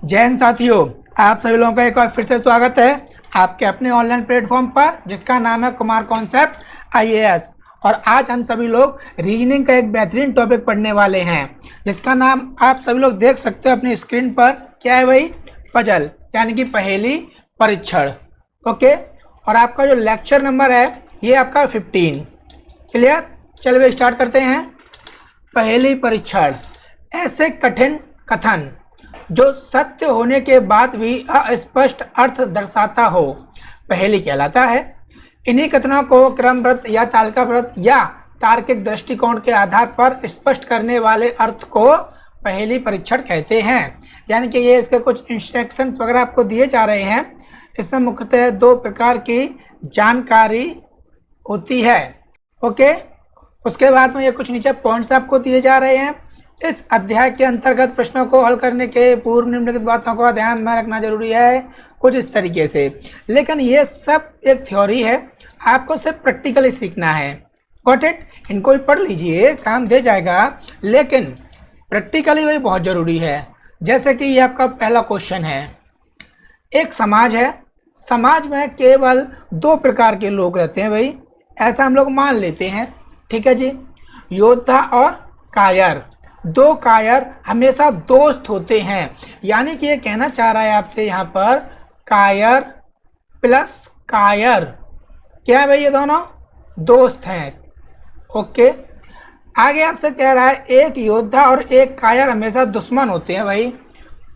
जय हिंद साथियों, आप सभी लोगों का एक बार फिर से स्वागत है आपके अपने ऑनलाइन प्लेटफॉर्म पर जिसका नाम है कुमार कॉन्सेप्ट आईएएस। और आज हम सभी लोग रीजनिंग का एक बेहतरीन टॉपिक पढ़ने वाले हैं जिसका नाम आप सभी लोग देख सकते हो अपनी स्क्रीन पर। क्या है भाई? पजल, यानी कि पहेली परीक्षण। ओके, और आपका जो लेक्चर नंबर है ये आपका 15। क्लियर? चलिए स्टार्ट करते हैं। पहेली परीक्षण, ऐसे कठिन कथन जो सत्य होने के बाद भी अस्पष्ट अर्थ दर्शाता हो पहेली कहलाता है। इन्हीं कथनों को क्रमबद्ध या तालिकाबद्ध या तार्किक दृष्टिकोण के आधार पर स्पष्ट करने वाले अर्थ को पहेली परीक्षण कहते हैं। यानी कि ये इसके कुछ इंस्ट्रक्शंस वगैरह आपको दिए जा रहे हैं। इसमें मुख्यतः दो प्रकार की जानकारी होती है। ओके, उसके बाद में ये कुछ नीचे पॉइंट्स आपको दिए जा रहे हैं। इस अध्याय के अंतर्गत प्रश्नों को हल करने के पूर्व निम्नलिखित बातों का ध्यान में रखना जरूरी है, कुछ इस तरीके से। लेकिन ये सब एक थ्योरी है, आपको सिर्फ प्रैक्टिकली सीखना है। Got it? इनको भी पढ़ लीजिए, काम दे जाएगा, लेकिन प्रैक्टिकली वही बहुत ज़रूरी है। जैसे कि ये आपका पहला क्वेश्चन है। एक समाज है, समाज में केवल दो प्रकार के लोग रहते हैं भाई, ऐसा हम लोग मान लेते हैं। ठीक है जी, योद्धा और कायर। दो कायर हमेशा दोस्त होते हैं, यानी कि ये कहना चाह रहा है आपसे यहाँ पर कायर प्लस कायर क्या है भाई? ये दोनों दोस्त हैं। ओके, आगे आपसे कह रहा है एक योद्धा और एक कायर हमेशा दुश्मन होते हैं भाई।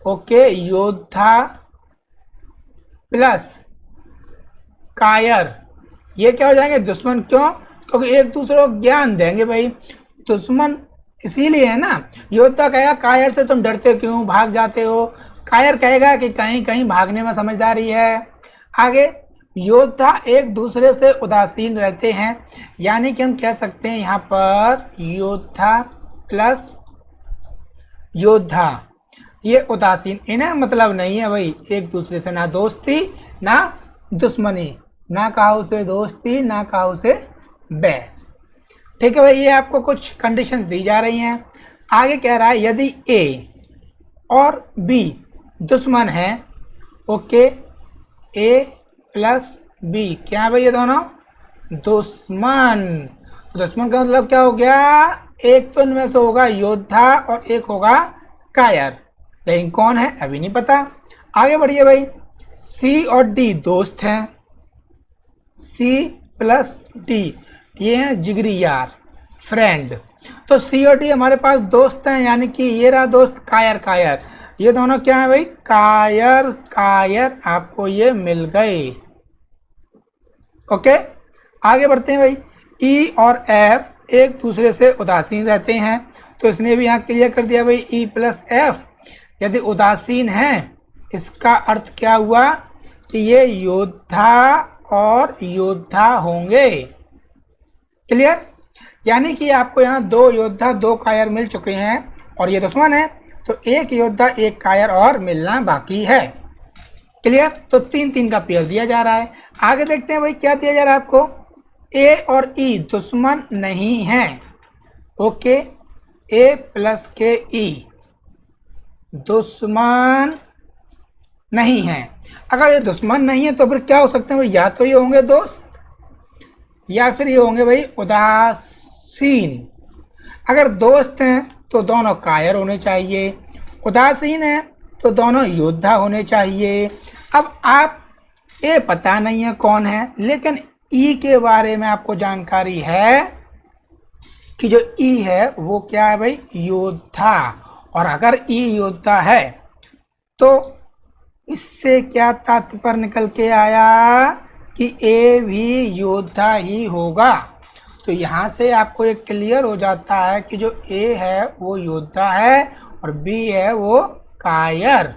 ओके, योद्धा प्लस कायर ये क्या हो जाएंगे? दुश्मन। क्यों? क्योंकि एक दूसरे को ज्ञान देंगे भाई। दुश्मन इसीलिए है ना। योद्धा कहेगा कायर से तुम डरते क्यों, भाग जाते हो। कायर कहेगा कि कहीं कहीं भागने में समझदारी है। आगे, योद्धा एक दूसरे से उदासीन रहते हैं, यानी कि हम कह सकते हैं यहाँ पर योद्धा प्लस योद्धा ये उदासीन, इन्हें मतलब नहीं है भाई एक दूसरे से ना दोस्ती ना दुश्मनी, ना काहू से दोस्ती ना काहू से बैर। ठीक है भाई, ये आपको कुछ कंडीशंस दी जा रही हैं। आगे कह रहा है यदि ए और बी दुश्मन है। ओके, ए प्लस बी क्या है भाई? ये दोनों दुश्मन। तो दुश्मन का मतलब क्या हो गया? एक तो इनमें से होगा योद्धा और एक होगा कायर, लेकिन कौन है अभी नहीं पता। आगे बढ़िए भाई, सी और डी दोस्त हैं। सी प्लस डी ये हैं जिगरी यार, फ्रेंड। तो सी और डी हमारे पास दोस्त हैं, यानी कि ये रहा दोस्त कायर कायर। ये दोनों क्या है भाई? कायर कायर आपको ये मिल गए। ओके, आगे बढ़ते हैं भाई। ई और एफ एक दूसरे से उदासीन रहते हैं, तो इसने भी यहाँ क्लियर कर दिया भाई ई प्लस एफ यदि उदासीन है, इसका अर्थ क्या हुआ कि ये योद्धा और योद्धा होंगे। क्लियर? यानी कि आपको यहाँ दो योद्धा दो कायर मिल चुके हैं और ये दुश्मन है, तो एक योद्धा एक कायर और मिलना बाकी है। क्लियर? तो 3-3 का पेयर दिया जा रहा है। आगे देखते हैं भाई क्या दिया जा रहा है आपको। ए और ई दुश्मन नहीं है। ओके, ए प्लस के ई दुश्मन नहीं है। अगर ये दुश्मन नहीं है तो फिर क्या हो सकते हैं भाई? या तो ये होंगे दोस्त या फिर ये होंगे भाई उदासीन। अगर दोस्त हैं तो दोनों कायर होने चाहिए, उदासीन हैं तो दोनों योद्धा होने चाहिए। अब आप ये पता नहीं है कौन है, लेकिन ई के बारे में आपको जानकारी है कि जो ई है वो क्या है भाई? योद्धा। और अगर ई योद्धा है तो इससे क्या तात्पर्य निकल के आया कि ए भी योद्धा ही होगा। तो यहाँ से आपको एक क्लियर हो जाता है कि जो ए है वो योद्धा है और बी है वो कायर।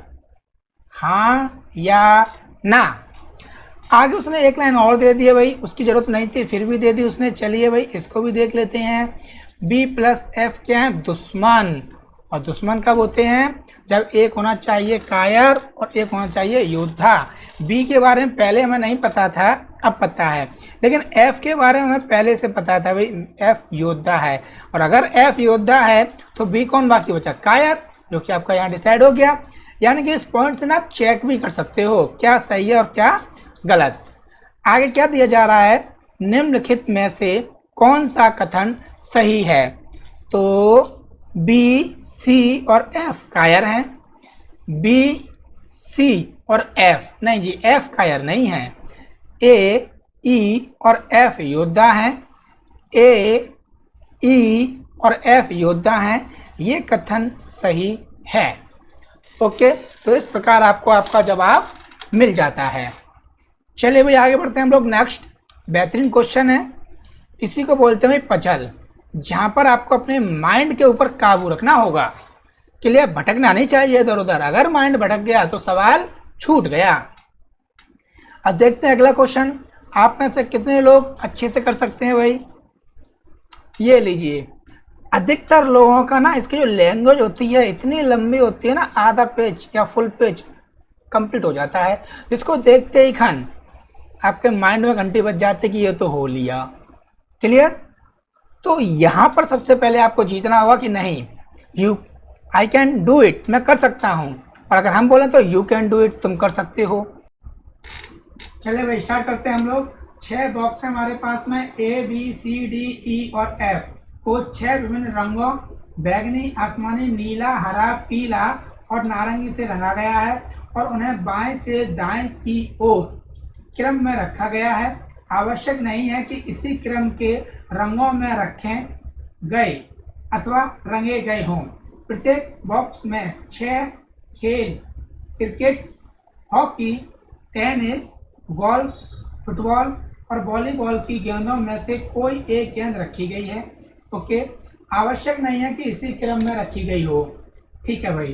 हाँ या ना? आगे उसने एक लाइन और दे दी है भाई, उसकी जरूरत नहीं थी फिर भी दे दी उसने। चलिए भाई इसको भी देख लेते हैं। बी प्लस एफ क्या है? दुश्मन। और दुश्मन कब होते हैं? जब एक होना चाहिए कायर और एक होना चाहिए योद्धा। बी के बारे में पहले हमें नहीं पता था, अब पता है, लेकिन एफ के बारे में हमें पहले से पता था भाई एफ योद्धा है। और अगर एफ योद्धा है तो बी कौन बाकी बचा? कायर, जो कि आपका यहाँ डिसाइड हो गया। यानी कि इस पॉइंट से ना आप चेक भी कर सकते हो क्या सही है और क्या गलत। आगे क्या दिया जा रहा है, निम्नलिखित में से कौन सा कथन सही है। तो बी, सी और एफ कायर हैं। बी, सी और एफ नहीं जी, एफ कायर नहीं है। ए, ई और एफ योद्धा हैं। ए, ई और एफ योद्धा हैं, ये कथन सही है। ओके, तो इस प्रकार आपको आपका जवाब मिल जाता है। चलिए भाई आगे बढ़ते हैं हम लोग। नेक्स्ट बेहतरीन क्वेश्चन है, इसी को बोलते हैं पजल, जहां पर आपको अपने माइंड के ऊपर काबू रखना होगा। क्लियर, भटकना नहीं चाहिए इधर उधर, अगर माइंड भटक गया तो सवाल छूट गया। अब देखते हैं अगला क्वेश्चन, आप में से कितने लोग अच्छे से कर सकते हैं भाई। ये लीजिए, अधिकतर लोगों का ना इसकी जो लैंग्वेज होती है इतनी लंबी होती है ना, आधा पेज या फुल पेज कंप्लीट हो जाता है, जिसको देखते ही खन आपके माइंड में घंटी बज जाती कि ये तो हो लिया। क्लियर, तो यहाँ पर सबसे पहले आपको जीतना होगा कि नहीं, आई कैन डू इट, मैं कर सकता हूँ, और अगर हम बोलें तो यू कैन डू इट, तुम कर सकते हो। चलिए भाई स्टार्ट करते हैं हम लोग। 6 बॉक्स है हमारे पास में, A B C D E और एफ को 6 विभिन्न रंगों बैगनी, आसमानी, नीला, हरा, पीला और नारंगी से रंगा गया है और उन्हें बाएं से दाएं की ओर क्रम में रखा गया है। आवश्यक नहीं है कि इसी क्रम के रंगों में रखे गए अथवा रंगे गए हों। प्रत्येक बॉक्स में 6 खेल, cricket, hockey, tennis, golf, football और वॉलीबॉल की गेंदों में से कोई एक गेंद रखी गई है। ओके, आवश्यक नहीं है कि इसी क्रम में रखी गई हो। ठीक है भाई,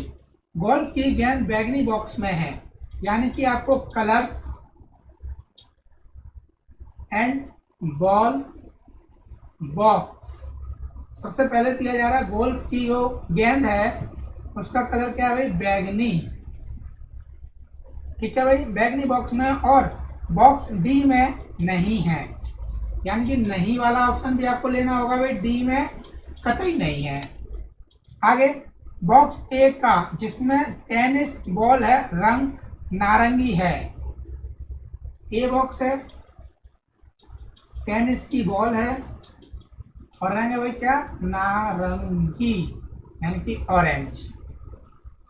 गोल्फ की गेंद बैगनी बॉक्स में है, यानी कि आपको कलर्स एंड बॉल बॉक्स सबसे पहले दिया जा रहा है। गोल्फ की जो गेंद है उसका कलर क्या है भाई, बैगनी। ठीक है भाई, बैगनी बॉक्स में, और बॉक्स डी में नहीं है, यानी कि नहीं वाला ऑप्शन भी आपको लेना होगा भाई, डी में कतई नहीं है। आगे बॉक्स ए का, जिसमें टेनिस बॉल है, रंग नारंगी है। ए बॉक्स है, टेनिस की बॉल है और रंग है भाई क्या, नारंगी, यानी कि ऑरेंज,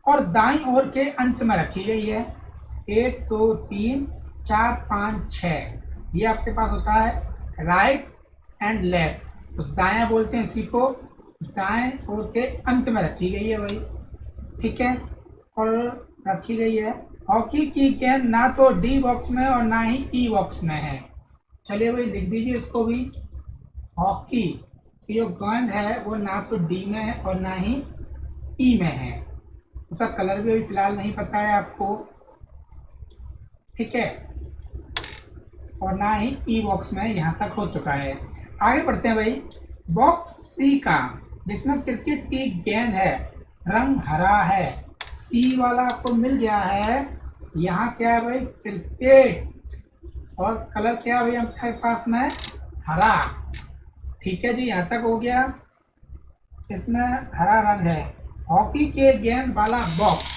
और दाईं ओर के अंत में रखी गई है। 1 2 3 4 5 6, ये आपके पास होता है राइट एंड लेफ्ट, तो दायां बोलते हैं इसी को, दाएं ओर के अंत में रखी गई है भाई। ठीक है, और रखी गई है। हॉकी की गेंद ना तो डी बॉक्स में और ना ही ई बॉक्स में है। चलिए भाई लिख दीजिए इसको भी, हॉकी की जो गेंद है वो ना तो डी में है और ना ही ई में है। उसका कलर भी अभी फिलहाल नहीं पता है आपको। ठीक है, और ना ही ई बॉक्स में यहाँ तक हो चुका है। आगे बढ़ते हैं भाई, बॉक्स सी का, जिसमें क्रिकेट की गेंद है, रंग हरा है। सी वाला आपको मिल गया है। यहाँ क्या है भाई, क्रिकेट, और कलर क्या है भाई आपके पास में, हरा। ठीक है जी, यहाँ तक हो गया, इसमें हरा रंग है। हॉकी के गेंद वाला बॉक्स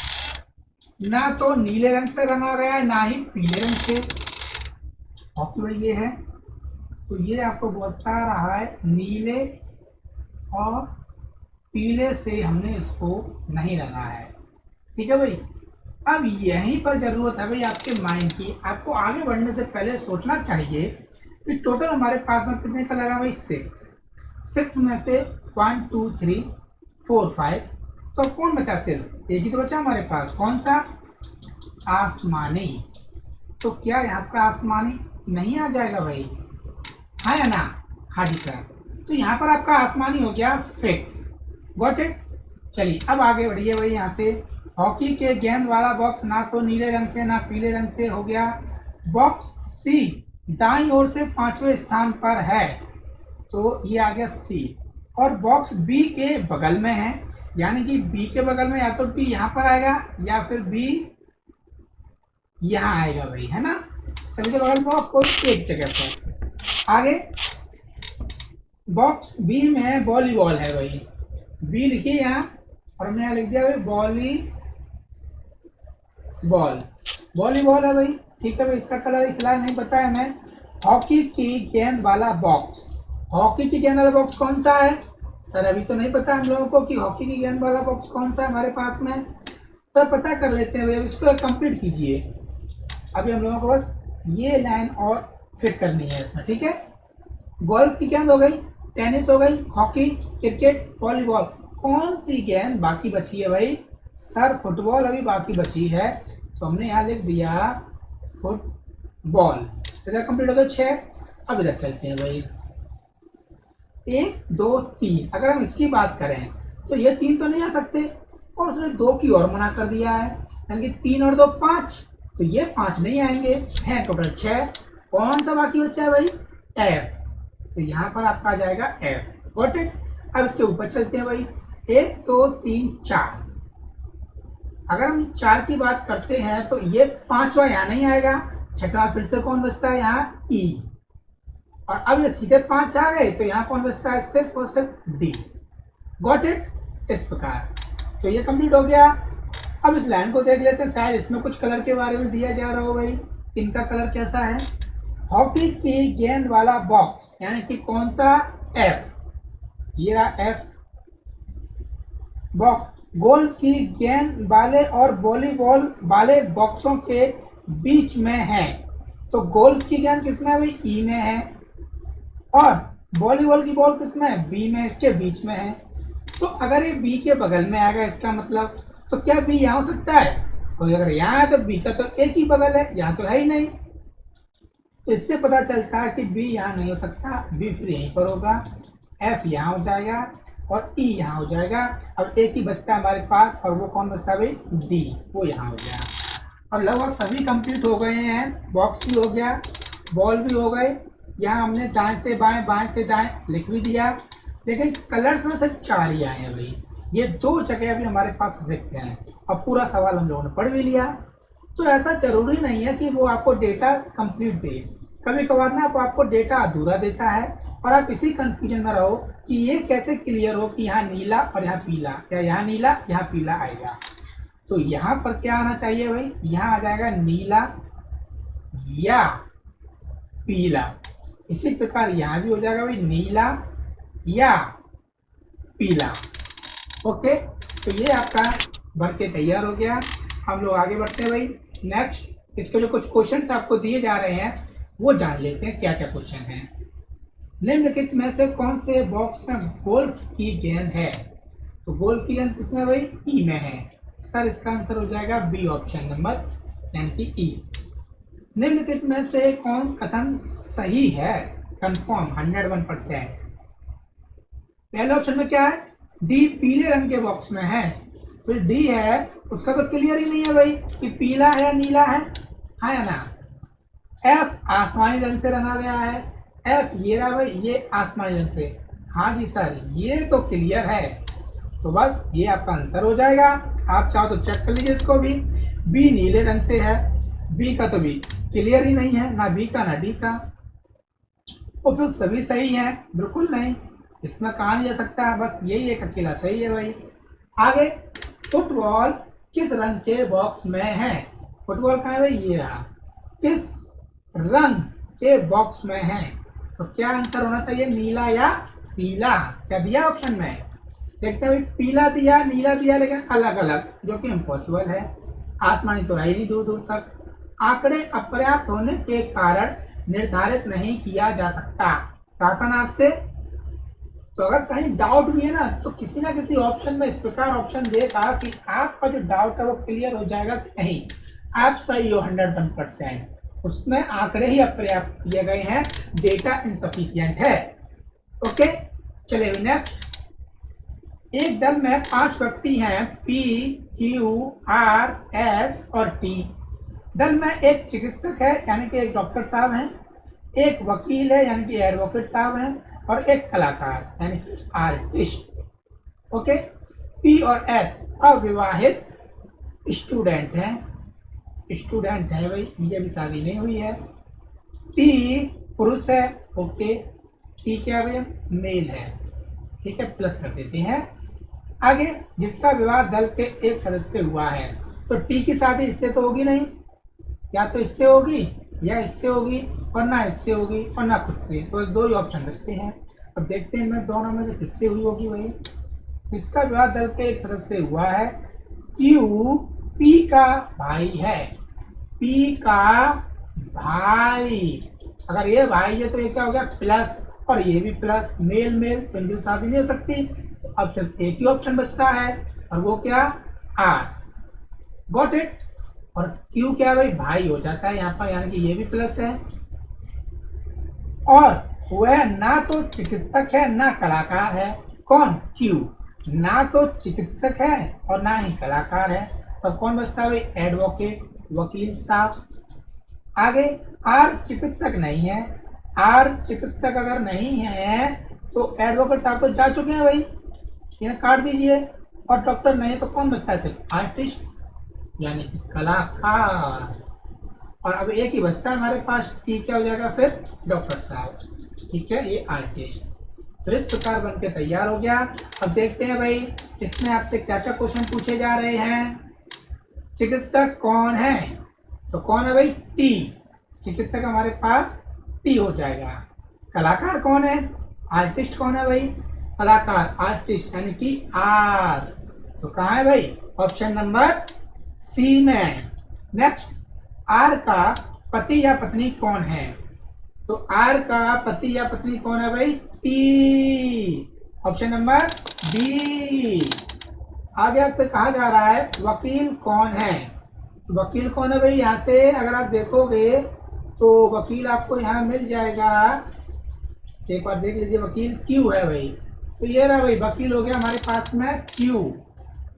ना तो नीले रंग से रंगा गया है ना ही पीले रंग से। हॉकी भाई ये है, तो ये आपको बता रहा है नीले और पीले से हमने इसको नहीं रंगा है। ठीक है भाई, अब यहीं पर जरूरत है भाई आपके माइंड की। आपको आगे बढ़ने से पहले सोचना चाहिए कि टोटल हमारे पास में कितने कलर है भाई, 6 में से 1 2 3 4 5, तो कौन बचा, सिर्फ एक ही तो बचा हमारे पास, कौन सा, आसमानी। तो क्या यहाँ पर आसमानी नहीं आ जाएगा भाई, हाँ या ना, हाँ जी सर, तो यहाँ पर आपका आसमानी हो गया फिक्स। Got it. चलिए अब आगे बढ़िए भाई, यहाँ से हॉकी के गेंद वाला बॉक्स ना तो नीले रंग से ना पीले रंग से हो गया। बॉक्स सी दाईं ओर से 5वें स्थान पर है, तो ये आ गया सी, और बॉक्स बी के बगल में है, यानी कि बी के बगल में या तो बी यहाँ पर आएगा या फिर बी यहाँ आएगा भाई, है ना, सभी के बगल में कोई एक जगह पर। आगे बॉक्स बी में वॉलीबॉल है भाई, बी लिखिए यहाँ, और हमने यहाँ लिख दिया भाई बॉल, वॉलीबॉल है भाई। ठीक है भाई, इसका कलर फिलहाल नहीं पता है हमें। हॉकी की गेंद वाला बॉक्स, हॉकी की गेंद वाला बॉक्स कौन सा है सर? अभी तो नहीं पता हम लोगों को कि हॉकी की गेंद वाला बॉक्स कौन सा है हमारे पास में, तो पता कर लेते हैं भाई। अब इसको कंप्लीट कीजिए। अभी हम लोगों को बस ये लाइन और फिट करनी है इसमें, ठीक है। गोल्फ की गेंद हो गई, टेनिस हो गई, हॉकी, क्रिकेट, वॉलीबॉल। कौन सी गेंद बाकी बची है भाई? सर फुटबॉल अभी बाकी बची है, तो हमने यहाँ लिख दिया फुटबॉल। इधर कंप्लीट हो गया 6। अब इधर चलते हैं भाई, 1 2 3। अगर हम इसकी बात करें तो ये 3 तो नहीं आ सकते, और उसने 2 की और मना कर दिया है, यानी कि 3 और 2 5, तो ये 5 नहीं आएंगे, हैं टोटल 6। कौन सा बाकी बचा है भाई? एफ। तो यहाँ पर आपका आ जाएगा एफ। Got it. अब इसके ऊपर चलते हैं भाई, 1 2 3 4। अगर हम 4 की बात करते हैं तो ये 5वां यहाँ नहीं आएगा, 6वां फिर से कौन बचता है यहाँ? ई। और अब ये सीधे 5 आ गए, तो यहाँ कौन बचता है? सिर्फ और सिर्फ डी। Got it. इस प्रकार तो ये कंप्लीट हो गया। अब इस लाइन को देख लेते हैं, शायद इसमें कुछ कलर के बारे में दिया जा रहा हो भाई, इनका कलर कैसा है। हॉकी की गेंद वाला बॉक्स, यानी कि कौन सा? एफ। ये रहा एफ बॉक्स। गोल्फ की गेंद वाले और वॉलीबॉल वाले बॉक्सों के बीच में है, तो गोल्फ की गेंद किसमें है भाई? ई में है, और वॉलीबॉल की बॉल किसमें है? बी में, इसके बीच में है। तो अगर ये बी के बगल में आएगा, इसका मतलब तो क्या बी यहाँ हो सकता है? तो अगर यहाँ है तो बी का तो एक ही बगल है, यहाँ तो है ही नहीं। तो इससे पता चलता है कि बी यहाँ नहीं हो सकता, बी फिर यहीं पर होगा, एफ यहाँ हो जाएगा और ई यहाँ हो जाएगा। अब एक ही बचता है हमारे पास, और वो कौन बचता है भाई? डी, वो यहाँ हो गया। अब लगभग सभी कंप्लीट हो गए हैं, बॉक्स भी हो गया, बॉल भी हो गए। यहाँ हमने दाएं से बाएं, बाएं से दाएं लिख भी दिया, लेकिन कलर्स में सिर्फ 4 ही आए हैं भाई। ये 2 जगह अभी हमारे पास रिक्त हैं, और पूरा सवाल हम लोगों ने पढ़ भी लिया। तो ऐसा जरूरी नहीं है कि वो आपको डेटा कंप्लीट दे, कभी कभार ना वो आपको डेटा अधूरा देता है, और आप इसी कंफ्यूजन में रहो कि ये कैसे क्लियर हो कि यहाँ नीला और यहाँ पीला, या यहाँ नीला यहाँ पीला आएगा। तो यहाँ पर क्या आना चाहिए भाई? यहाँ आ जाएगा नीला या पीला। इसी प्रकार यहाँ भी हो जाएगा भाई, नीला या पीला। ओके, तो ये आपका बन के तैयार हो गया। हम लोग आगे बढ़ते हैं भाई। नेक्स्ट इसके जो कुछ क्वेश्चंस आपको दिए जा रहे हैं वो जान लेते हैं क्या क्या क्वेश्चन है। निम्नलिखित में से कौन से बॉक्स में गोल्फ की गेंद है? तो गोल्फ की गेंद किसमें भाई? ई में है। सर इसका आंसर हो जाएगा बी ऑप्शन नंबर, यानी कि ई। निम्नलिखित में से कौन कथन सही है? कंफर्म 101%। पहले ऑप्शन में क्या है? डी पीले रंग के बॉक्स में है, तो डी है उसका तो क्लियर ही नहीं है भाई कि पीला है या नीला है या ना। एफ आसमानी रंग से रंगा गया है, एफ ये रहा भाई, ये आसमानी रंग से। हाँ जी सर, ये तो क्लियर है, तो बस ये आपका आंसर हो जाएगा। आप चाहो तो चेक कर लीजिए इसको भी। बी नीले रंग से है, बी का तो भी क्लियर ही नहीं है, ना बी का ना डी का। उपयुक्त सभी सही है? बिल्कुल नहीं, इसमें कहा नहीं जा सकता, बस यही एक अकेला सही है भाई। आगे, फुटबॉल किस रंग के बॉक्स में है? फुटबॉल कहाँ है भाई? ये रहा। किस रंग के बॉक्स में है? तो क्या आंसर होना चाहिए? नीला या पीला? क्या दिया ऑप्शन में? देखते हैं भाई, पीला दिया, नीला दिया, लेकिन अलग अलग, जो कि इम्पॉसिबल है। आसमानी तो है ही नहीं दूर दूर तक। आंकड़े अपर्याप्त होने के कारण निर्धारित नहीं किया जा सकता। कहा था ना आपसे। तो अगर कहीं डाउट भी है ना, तो किसी ना किसी ऑप्शन में इस प्रकार ऑप्शन देगा कि आपका जो डाउट है वो क्लियर हो जाएगा कि नहीं, आप सही हो 101%। उसमें आंकड़े ही अपर्याप्त दिए गए हैं, डेटा इनसफिशिएंट है। ओके, चलिए नेक्स्ट। एक दल में 5 व्यक्ति हैं, पी क्यू आर एस और टी। दल में एक चिकित्सक है, यानी कि एक डॉक्टर साहब हैं, एक वकील है, यानी कि एडवोकेट साहब हैं, और एक कलाकार, यानी कि आर्टिस्ट। ओके, पी और एस अविवाहित स्टूडेंट हैं, स्टूडेंट है भाई, ये अभी शादी नहीं हुई है। टी पुरुष है, ओके, टी क्या है भाई? मेल है, ठीक है, प्लस कर देते हैं। आगे, जिसका विवाह दल के एक सदस्य हुआ है, तो टी की शादी इससे तो होगी नहीं, या तो इससे होगी या इससे होगी, और ना इससे होगी और ना खुद से, तो बस दो ही ऑप्शन बचते हैं। अब देखते हैं इनमें दोनों में से किससे हुई होगी भाई। इसका विवाह दल के एक सदस्य से हुआ है। क्यू पी का भाई है, पी का भाई, अगर ये भाई है तो ये क्या हो गया प्लस, और ये भी प्लस, मेल मेल, तो इनकी शादी नहीं हो सकती। तो अब सिर्फ एक ही ऑप्शन बचता है, और वो क्या, आर। Got it. और क्यू क्या है भाई, भाई हो जाता है यहाँ पर, यानी कि ये भी प्लस है। और वह ना तो चिकित्सक है ना कलाकार है। कौन, क्यू, ना तो चिकित्सक है और ना ही कलाकार है। तो कौन बचता है भाई, एडवोकेट, वकील साहब। आगे, आर चिकित्सक नहीं है। आर चिकित्सक अगर नहीं है तो एडवोकेट साहब तो जा चुके हैं भाई, ये काट दीजिए। और डॉक्टर नहीं है तो कौन बचता है, सिर्फ आर्टिस्ट, यानी कि कलाकार। और अब एक ही बचता है हमारे पास, टी क्या हो जाएगा फिर, डॉक्टर साहब। ठीक है, ये आर्टिस्ट। तो इस प्रकार बन के तैयार हो गया। अब देखते हैं भाई इसमें आपसे क्या क्या क्वेश्चन पूछे जा रहे हैं। चिकित्सक कौन है, तो कौन है भाई, टी, चिकित्सक हमारे पास टी हो जाएगा। कलाकार कौन है, आर्टिस्ट कौन है भाई, कलाकार, आर्टिस्ट, यानी कि आर। तो कहाँ है भाई, ऑप्शन नंबर सी में। नेक्स्ट, आर का पति या पत्नी कौन है, तो आर का पति या पत्नी कौन है भाई, टी, ऑप्शन नंबर बी। आगे आपसे कहा जा रहा है वकील कौन है, तो वकील कौन है भाई, यहाँ से अगर आप देखोगे तो वकील आपको यहाँ मिल जाएगा, एक बार देख लीजिए, वकील क्यू है भाई। तो ये रहा भाई, वकील हो गया हमारे पास में क्यू।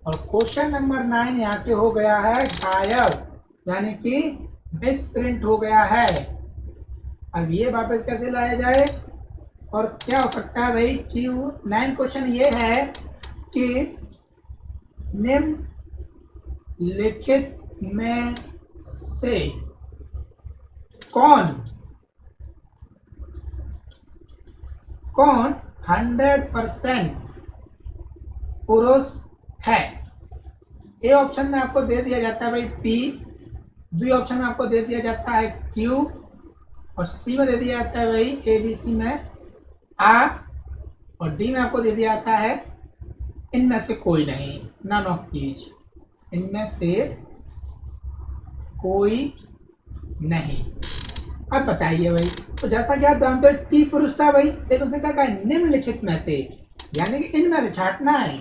और क्वेश्चन नंबर 9 यहाँ से हो गया है गायब, यानी कि मिसप्रिंट हो गया है। अब ये वापस कैसे लाया जाए, और क्या हो सकता है भाई, क्यू 9 क्वेश्चन ये है कि निम्नलिखित में से कौन 100% पुरुष है। ए ऑप्शन में आपको दे दिया जाता है भाई पी, बी ऑप्शन में आपको दे दिया जाता है क्यू, और सी में दे दिया जाता है भाई, ए बी सी में आर, और डी में आपको दे दिया जाता है इनमें से कोई नहीं, नन ऑफ दीज, इनमें से कोई नहीं। अब बताइए भाई, तो जैसा कि आप जानते हो टी पुरुष था भाई, देखो उसने क्या कहा, निम्नलिखित में से, यानी कि इनमें से छांटना है।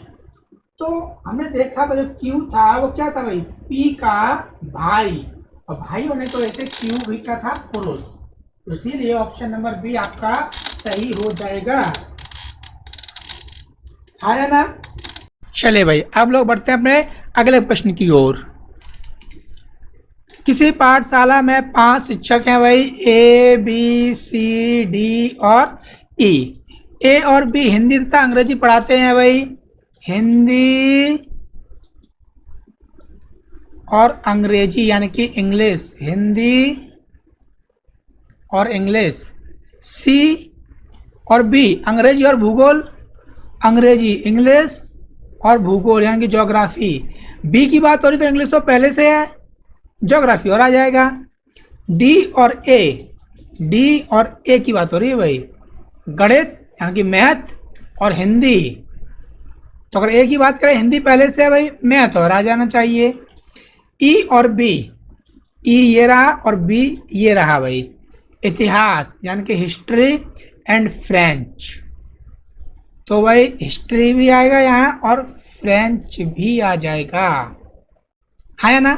तो हमने देखा था जो क्यू था वो क्या था भाई, पी का भाई, और भाई होने को वैसे क्यू भी क्या था, पुरुष, तो इसीलिए ऑप्शन नंबर बी आपका सही हो जाएगा। है ना। चलिए भाई अब लोग बढ़ते हैं अपने अगले प्रश्न की ओर। किसी पाठशाला में 5 शिक्षक हैं भाई, ए बी सी डी और ई। ए और बी हिंदी तथा अंग्रेजी पढ़ाते हैं भाई, हिंदी और अंग्रेजी, यानी कि इंग्लिश, हिंदी और इंग्लिश। सी और बी अंग्रेजी और भूगोल, अंग्रेजी, इंग्लिश और भूगोल, यानी कि ज्योग्राफी। बी की बात हो रही तो इंग्लिश तो पहले से है, ज्योग्राफी और आ जाएगा। डी और ए, डी और ए की बात हो रही है भाई, गणित यानी कि मैथ और हिंदी। तो अगर ए की बात करें, हिंदी पहले से है भाई, मैथ और आ जाना चाहिए। ई और बी, ई ये रहा और बी ये रहा भाई, इतिहास यानी कि हिस्ट्री एंड फ्रेंच। तो भाई हिस्ट्री भी आएगा यहाँ और फ्रेंच भी आ जाएगा, है ना।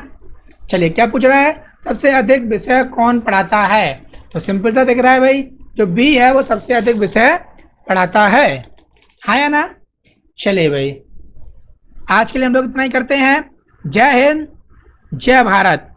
चलिए क्या पूछ रहा है, सबसे अधिक विषय कौन पढ़ाता है, तो सिंपल सा दिख रहा है भाई, जो बी है वो सबसे अधिक विषय पढ़ाता है ना। चलिए भाई आज के लिए हम लोग इतना ही करते हैं। जय हिंद, जय भारत।